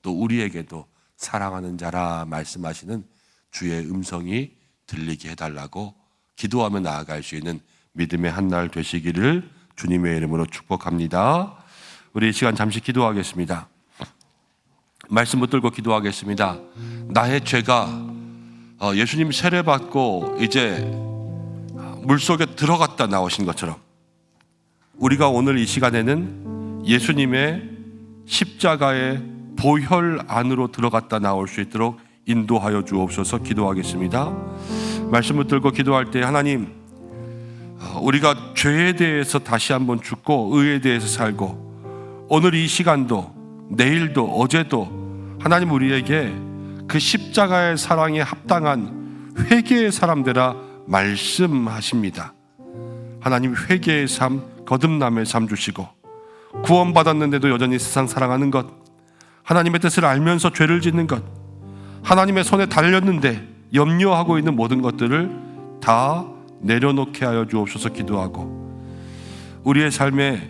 [SPEAKER 4] 또 우리에게도 사랑하는 자라 말씀하시는 주의 음성이 들리게 해달라고 기도하며 나아갈 수 있는 믿음의 한날 되시기를 주님의 이름으로 축복합니다. 우리 이 시간 잠시 기도하겠습니다. 말씀 붙들고 기도하겠습니다. 나의 죄가 예수님 세례받고 이제 물속에 들어갔다 나오신 것처럼 우리가 오늘 이 시간에는 예수님의 십자가의 보혈 안으로 들어갔다 나올 수 있도록 인도하여 주옵소서. 기도하겠습니다. 말씀 붙들고 기도할 때 하나님, 우리가 죄에 대해서 다시 한번 죽고 의에 대해서 살고 오늘 이 시간도 내일도 어제도 하나님 우리에게 그 십자가의 사랑에 합당한 회개의 사람 되라 말씀하십니다. 하나님 회개의 삶, 거듭남의 삶 주시고 구원받았는데도 여전히 세상 사랑하는 것, 하나님의 뜻을 알면서 죄를 짓는 것, 하나님의 손에 달렸는데 염려하고 있는 모든 것들을 다 내려놓게 하여 주옵소서. 기도하고 우리의 삶에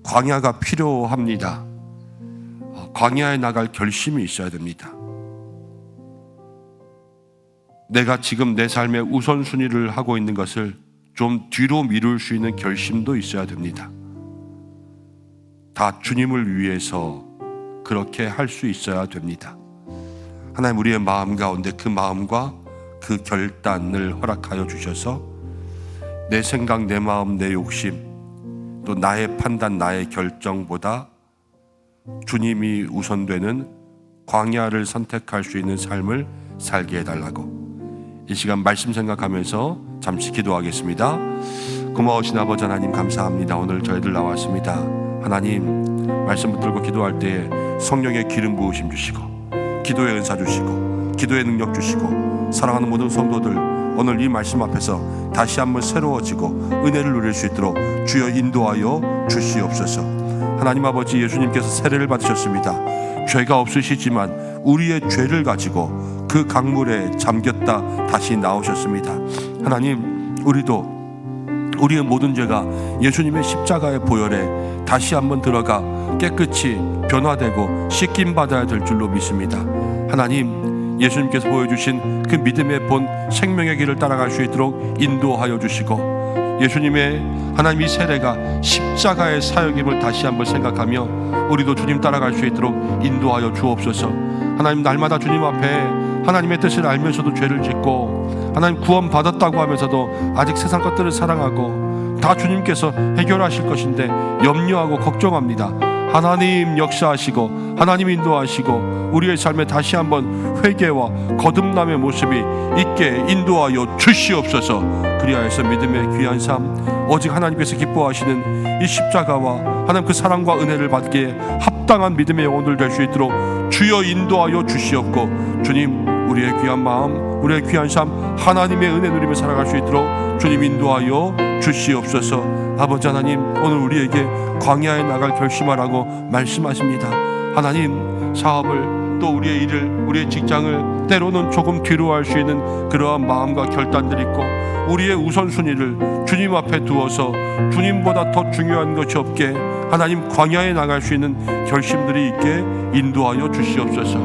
[SPEAKER 4] 광야가 필요합니다. 광야에 나갈 결심이 있어야 됩니다. 내가 지금 내 삶의 우선순위를 하고 있는 것을 좀 뒤로 미룰 수 있는 결심도 있어야 됩니다. 다 주님을 위해서 그렇게 할 수 있어야 됩니다. 하나님 우리의 마음 가운데 그 마음과 그 결단을 허락하여 주셔서 내 생각, 내 마음, 내 욕심 또 나의 판단, 나의 결정보다 주님이 우선되는 광야를 선택할 수 있는 삶을 살게 해달라고 이 시간 말씀 생각하면서 잠시 기도하겠습니다. 고마우신 아버지 하나님 감사합니다. 오늘 저희들 나왔습니다. 하나님 말씀 붙들고 기도할 때에 성령의 기름 부으심 주시고 기도의 은사 주시고 기도의 능력 주시고 사랑하는 모든 성도들 오늘 이 말씀 앞에서 다시 한번 새로워지고 은혜를 누릴 수 있도록 주여 인도하여 주시옵소서. 하나님 아버지, 예수님께서 세례를 받으셨습니다. 죄가 없으시지만 우리의 죄를 가지고 그 강물에 잠겼다 다시 나오셨습니다. 하나님, 우리도 우리의 모든 죄가 예수님의 십자가의 보혈에 다시 한번 들어가 깨끗이 변화되고 씻김 받아야 될 줄로 믿습니다. 하나님, 예수님께서 보여주신 그 믿음의 본 생명의 길을 따라갈 수 있도록 인도하여 주시고 예수님의 하나님 이 세례가 십자가의 사역임을 다시 한번 생각하며 우리도 주님 따라갈 수 있도록 인도하여 주옵소서. 하나님, 날마다 주님 앞에 하나님의 뜻을 알면서도 죄를 짓고 하나님 구원 받았다고 하면서도 아직 세상 것들을 사랑하고 다 주님께서 해결하실 것인데 염려하고 걱정합니다. 하나님 역사하시고 하나님 인도하시고 우리의 삶에 다시 한번 회개와 거듭남의 모습이 있게 인도하여 주시옵소서. 그리하여서 믿음의 귀한 삶, 오직 하나님께서 기뻐하시는 이 십자가와 하나님 그 사랑과 은혜를 받기에 합당한 믿음의 영혼들 될 수 있도록 주여 인도하여 주시옵고, 주님 우리의 귀한 마음, 우리의 귀한 삶 하나님의 은혜 누리며 살아갈 수 있도록 주님 인도하여 주시옵소서. 아버지 하나님, 오늘 우리에게 광야에 나갈 결심하라고 말씀하십니다. 하나님, 사업을 또 우리의 일을, 우리의 직장을 때로는 조금 뒤로 할 수 있는 그러한 마음과 결단들이 있고 우리의 우선순위를 주님 앞에 두어서 주님보다 더 중요한 것이 없게 하나님 광야에 나갈 수 있는 결심들이 있게 인도하여 주시옵소서.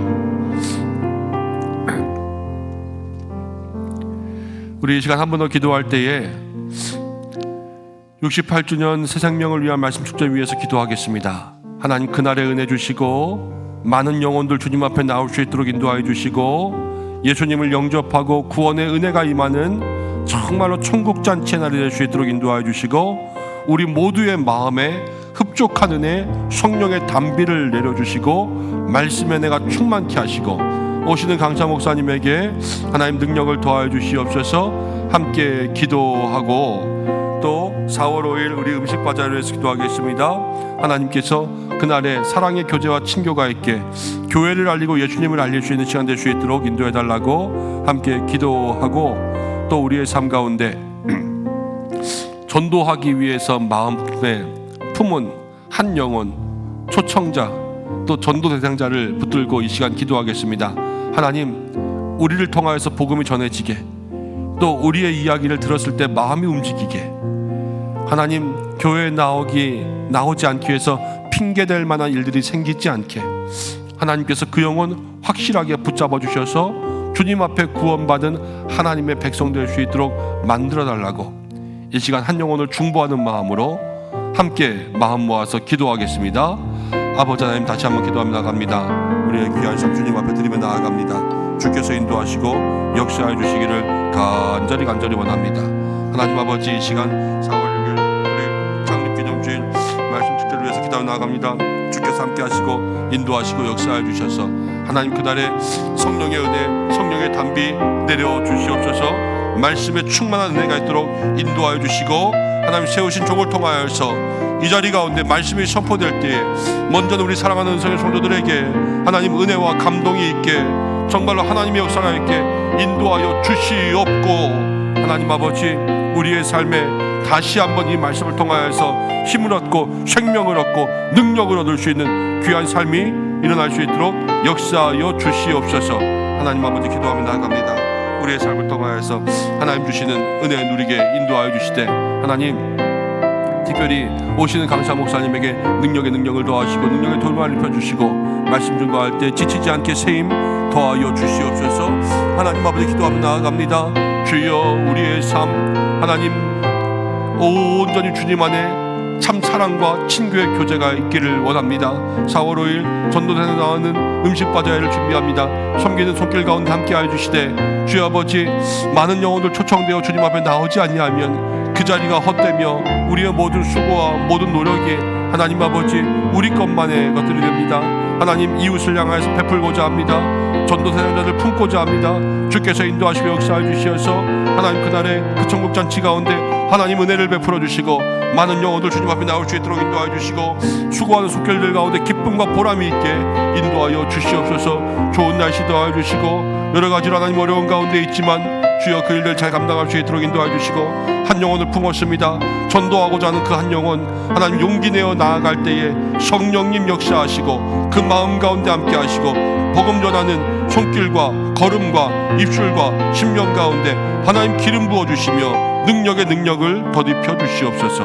[SPEAKER 4] 우리 이 시간 한 번 더 기도할 때에 68주년 새 생명을 위한 말씀 축제 위해서 기도하겠습니다. 하나님, 그날에 은혜 주시고 많은 영혼들 주님 앞에 나올 수 있도록 인도하여 주시고 예수님을 영접하고 구원의 은혜가 임하는 정말로 천국잔치의 날이 될 수 있도록 인도하여 주시고 우리 모두의 마음에 흡족한 은혜 성령의 담비를 내려주시고 말씀의 은혜가 충만케 하시고 오시는 강사 목사님에게 하나님 능력을 더하여 주시옵소서. 함께 기도하고 또 4월 5일 우리 음식바자를 위해서 기도하겠습니다. 하나님께서 그날에 사랑의 교제와 친교가 있게 교회를 알리고 예수님을 알릴 수 있는 시간 될 수 있도록 인도해 달라고 함께 기도하고 또 우리의 삶 가운데 전도하기 위해서 마음에 품은 한 영혼 초청자 또 전도 대상자를 붙들고 이 시간 기도하겠습니다. 하나님, 우리를 통하여서 복음이 전해지게 또 우리의 이야기를 들었을 때 마음이 움직이게 하나님, 교회에 나오지 않기 위해서 핑계댈 만한 일들이 생기지 않게 하나님께서 그 영혼 확실하게 붙잡아 주셔서 주님 앞에 구원받은 하나님의 백성 될 수 있도록 만들어 달라고 이 시간 한 영혼을 중보하는 마음으로 함께 마음 모아서 기도하겠습니다. 아버지 하나님, 다시 한번 기도하며 나갑니다. 우리의 귀한 참 주님 앞에 드리며 나아갑니다. 주께서 인도하시고 역사해 주시기를 간절히 원합니다. 하나님 아버지, 이 시간 4월 6일 우리 창립기념주일 말씀 축제를 위해서 기도하며 나아갑니다. 주께서 함께 하시고 인도하시고 역사해 주셔서 하나님 그날에 성령의 은혜, 성령의 담비 내려 주시옵소서. 말씀에 충만한 은혜가 있도록 인도하여 주시고 하나님 세우신 종을 통하여서 이 자리 가운데 말씀이 선포될 때에 먼저는 우리 사랑하는 은성의 성도들에게 하나님 은혜와 감동이 있게 정말로 하나님의 역사가 있게 인도하여 주시옵고 하나님 아버지, 우리의 삶에 다시 한번 이 말씀을 통하여서 힘을 얻고 생명을 얻고 능력을 얻을 수 있는 귀한 삶이 일어날 수 있도록 역사하여 주시옵소서. 하나님 아버지, 기도하며 나아갑니다. 우리의 삶을 통하여서 하나님 주시는 은혜 누리게 인도하여 주시되 하나님, 특별히 오시는 강사 목사님에게 능력을 더하시고 능력의 돌만을 입혀주시고 말씀 증거할 때 지치지 않게 세임 더하여 주시옵소서. 하나님 아버지, 기도하며 나아갑니다. 주여, 우리의 삶 하나님 온전히 주님 안에 참 사랑과 친교의 교제가 있기를 원합니다. 4월 5일 전도대에 나오는 음식바자회를 준비합니다. 섬기는 손길 가운데 함께하여 주시되 주여 아버지, 많은 영혼들 초청되어 주님 앞에 나오지 아니하면 그 자리가 헛되며 우리의 모든 수고와 모든 노력이 하나님 아버지 우리 것만의 것들이 됩니다. 하나님, 이웃을 향하여서 베풀고자 합니다. 전도 대상자를 품고자 합니다. 주께서 인도하시고 역사해 주시어서 하나님 그날의 그 천국 잔치 가운데 하나님 은혜를 베풀어 주시고 많은 영혼들 주님 앞에 나올 수 있도록 인도하여 주시고 수고하는 속결들 가운데 기쁨과 보람이 있게 인도하여 주시옵소서. 좋은 날씨 더하여 주시고 여러 가지로 하나님 어려운 가운데 있지만 주여 그 일들 잘 감당할 수 있도록 인도하여 주시고 한 영혼을 품었습니다. 전도하고자 하는 그 한 영혼 하나님 용기 내어 나아갈 때에 성령님 역사하시고 그 마음 가운데 함께 하시고 복음 전하는 손길과 걸음과 입술과 심령 가운데 하나님 기름 부어주시며 능력의 능력을 덧입혀 주시옵소서.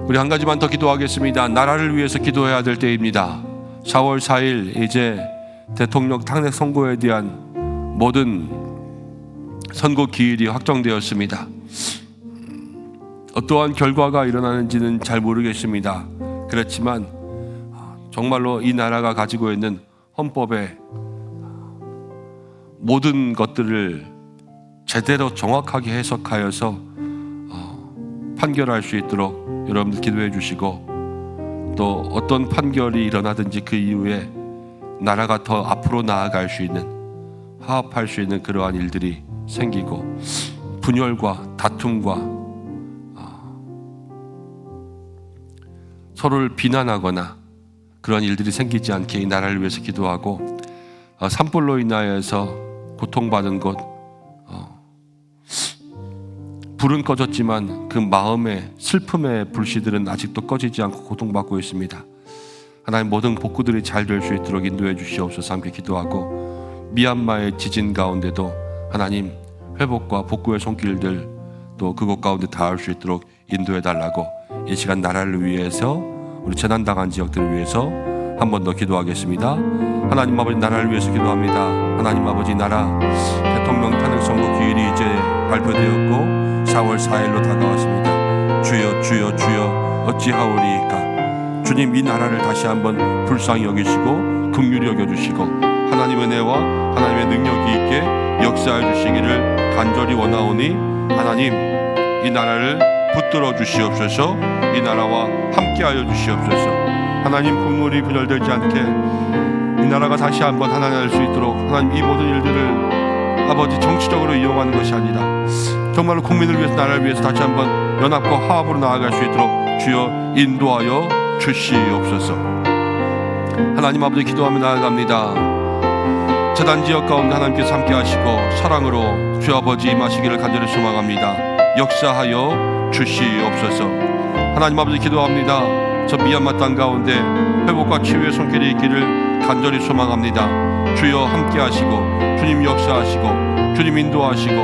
[SPEAKER 4] 우리 한 가지만 더 기도하겠습니다. 나라를 위해서 기도해야 될 때입니다. 4월 4일 이제 대통령 탄핵 선고에 대한 모든 선고 기일이 확정되었습니다. 어떠한 결과가 일어나는지는 잘 모르겠습니다. 그렇지만 정말로 이 나라가 가지고 있는 헌법의 모든 것들을 제대로 정확하게 해석하여서 판결할 수 있도록 여러분들 기도해 주시고 또 어떤 판결이 일어나든지 그 이후에 나라가 더 앞으로 나아갈 수 있는 화합할 수 있는 그러한 일들이 생기고 분열과 다툼과 서로를 비난하거나 그런 일들이 생기지 않게 이 나라를 위해서 기도하고 산불로 인하여서 고통받은 곳 불은 꺼졌지만 그 마음의 슬픔의 불씨들은 아직도 꺼지지 않고 고통받고 있습니다. 하나님 모든 복구들이 잘 될 수 있도록 인도해 주시옵소서. 함께 기도하고 미얀마의 지진 가운데도 하나님 회복과 복구의 손길들 또 그곳 가운데 닿을 수 있도록 인도해 달라고 이 시간 나라를 위해서 우리 재난당한 지역들을 위해서 한 번 더 기도하겠습니다. 하나님 아버지, 나라를 위해서 기도합니다. 하나님 아버지, 나라 대통령 탄핵 선고 기일이 이제 발표되었고 4월 4일로 다가왔습니다. 주여 주여 주여 어찌하오리이까. 주님, 이 나라를 다시 한번 불쌍히 여기시고 긍휼히 여겨주시고 하나님의 은혜와 하나님의 능력이 있게 역사해 주시기를 간절히 원하오니 하나님 이 나라를 붙들어 주시옵소서. 이 나라와 함께하여 주시옵소서. 하나님, 국물이 분열되지 않게 이 나라가 다시 한번 하나 날 수 있도록 하나님, 이 모든 일들을 아버지 정치적으로 이용하는 것이 아니라 정말로 국민을 위해서, 나라를 위해서 다시 한번 연합과 화합으로 나아갈 수 있도록 주여 인도하여 주시옵소서. 하나님 아버지, 기도하며 나아갑니다. 재단 지역 가운데 하나님께서 함께 하시고 사랑으로 주 아버지 임하시기를 간절히 소망합니다. 역사하여 주시옵소서. 하나님 아버지, 기도합니다. 저 미얀마 땅 가운데 회복과 치유의 손길이 있기를 간절히 소망합니다. 주여 함께 하시고 주님 역사하시고 주님 인도하시고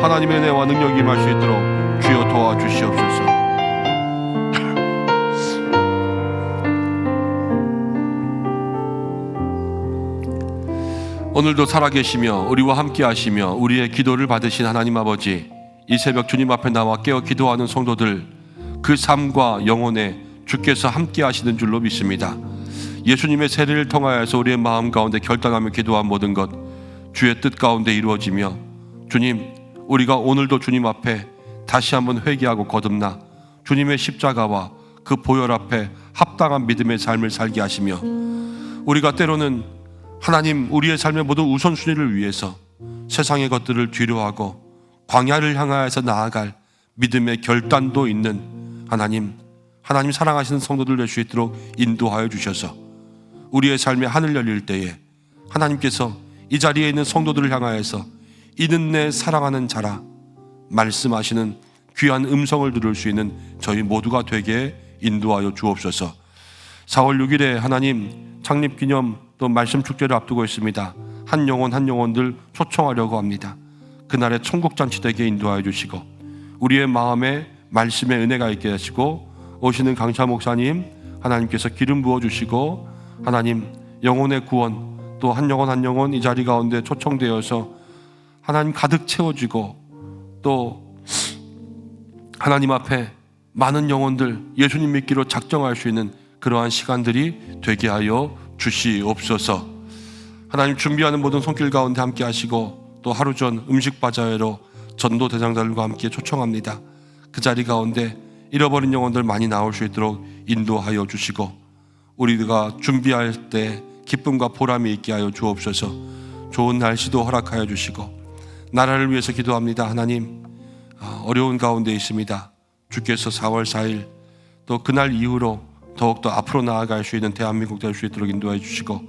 [SPEAKER 4] 하나님의 은혜와 능력이 임할 수 있도록 주여 도와주시옵소서. 오늘도 살아계시며 우리와 함께 하시며 우리의 기도를 받으신 하나님 아버지, 이 새벽 주님 앞에 나와 깨어 기도하는 성도들, 그 삶과 영혼에 주께서 함께 하시는 줄로 믿습니다. 예수님의 세례를 통하여서 우리의 마음 가운데 결단하며 기도한 모든 것 주의 뜻 가운데 이루어지며, 주님, 우리가 오늘도 주님 앞에 다시 한번 회개하고 거듭나 주님의 십자가와 그 보혈 앞에 합당한 믿음의 삶을 살게 하시며, 우리가 때로는 하나님, 우리의 삶의 모든 우선순위를 위해서 세상의 것들을 뒤로하고 광야를 향하여서 나아갈 믿음의 결단도 있는 하나님 사랑하시는 성도들 될 수 있도록 인도하여 주셔서 우리의 삶에 하늘 열릴 때에 하나님께서 이 자리에 있는 성도들을 향하여서 이는 내 사랑하는 자라 말씀하시는 귀한 음성을 들을 수 있는 저희 모두가 되게 인도하여 주옵소서. 4월 6일에 하나님 창립기념 또 말씀 축제를 앞두고 있습니다. 한 영혼들 초청하려고 합니다. 그날의 천국잔치 되게 인도하여 주시고 우리의 마음에 말씀의 은혜가 있게 하시고, 오시는 강차 목사님 하나님께서 기름 부어주시고 하나님 영혼의 구원, 또 한 영혼 이 자리 가운데 초청되어서 하나님 가득 채워지고, 또 하나님 앞에 많은 영혼들 예수님 믿기로 작정할 수 있는 그러한 시간들이 되게 하여 주시옵소서. 하나님, 준비하는 모든 손길 가운데 함께 하시고, 또 하루 전 음식 바자회로 전도 대장들과 함께 초청합니다. 그 자리 가운데 잃어버린 영혼들 많이 나올 수 있도록 인도하여 주시고, 우리가 준비할 때 기쁨과 보람이 있게 하여 주옵소서. 좋은 날씨도 허락하여 주시고, 나라를 위해서 기도합니다. 하나님, 어려운 가운데 있습니다. 주께서 4월 4일 또 그날 이후로 더욱더 앞으로 나아갈 수 있는 대한민국 될 수 있도록 인도해 주시고,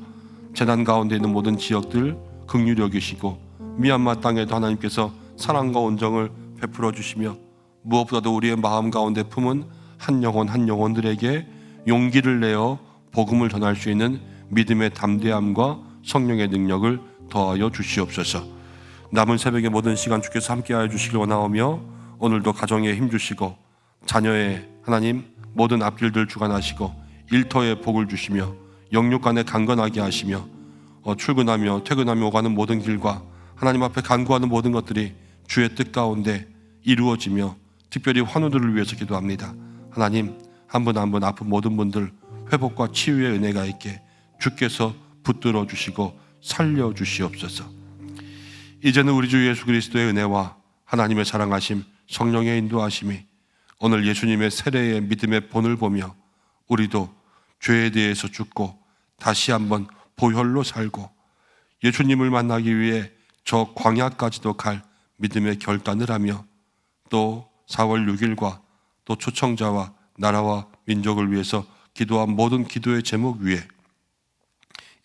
[SPEAKER 4] 재난 가운데 있는 모든 지역들 긍휼히 여기시고, 미얀마 땅에도 하나님께서 사랑과 온정을 베풀어 주시며, 무엇보다도 우리의 마음 가운데 품은 한 영혼들에게 용기를 내어 복음을 전할 수 있는 믿음의 담대함과 성령의 능력을 더하여 주시옵소서. 남은 새벽의 모든 시간 주께서 함께하여 주시길 원하오며, 오늘도 가정에 힘주시고 자녀의 하나님 모든 앞길들 주관하시고 일터에 복을 주시며 영육간에 강건하게 하시며, 출근하며 퇴근하며 오가는 모든 길과 하나님 앞에 간구하는 모든 것들이 주의 뜻 가운데 이루어지며, 특별히 환우들을 위해서 기도합니다. 하나님, 한 분 한 분 아픈 모든 분들 회복과 치유의 은혜가 있게 주께서 붙들어 주시고 살려 주시옵소서. 이제는 우리 주 예수 그리스도의 은혜와 하나님의 사랑하심, 성령의 인도하심이 오늘 예수님의 세례의 믿음의 본을 보며 우리도 죄에 대해서 죽고 다시 한번 보혈로 살고 예수님을 만나기 위해 저 광야까지도 갈 믿음의 결단을 하며, 또 4월 6일과 또 초청자와 나라와 민족을 위해서 기도한 모든 기도의 제목 위에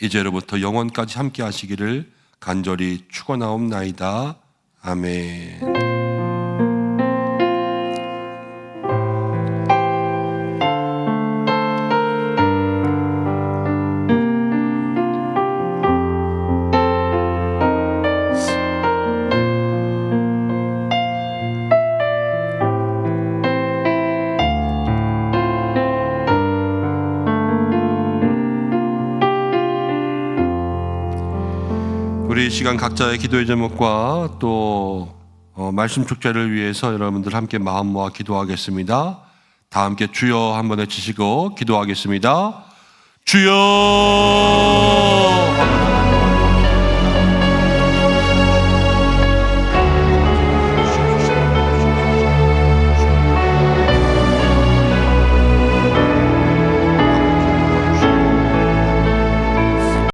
[SPEAKER 4] 이제로부터 영원까지 함께 하시기를 간절히 축원하옵나이다. 아멘. 우리 이 시간 각자의 기도의 제목과 또 말씀 축제를 위해서 여러분들 함께 마음 모아 기도하겠습니다. 다 함께 주여 한번 외치시고 기도하겠습니다. 주여.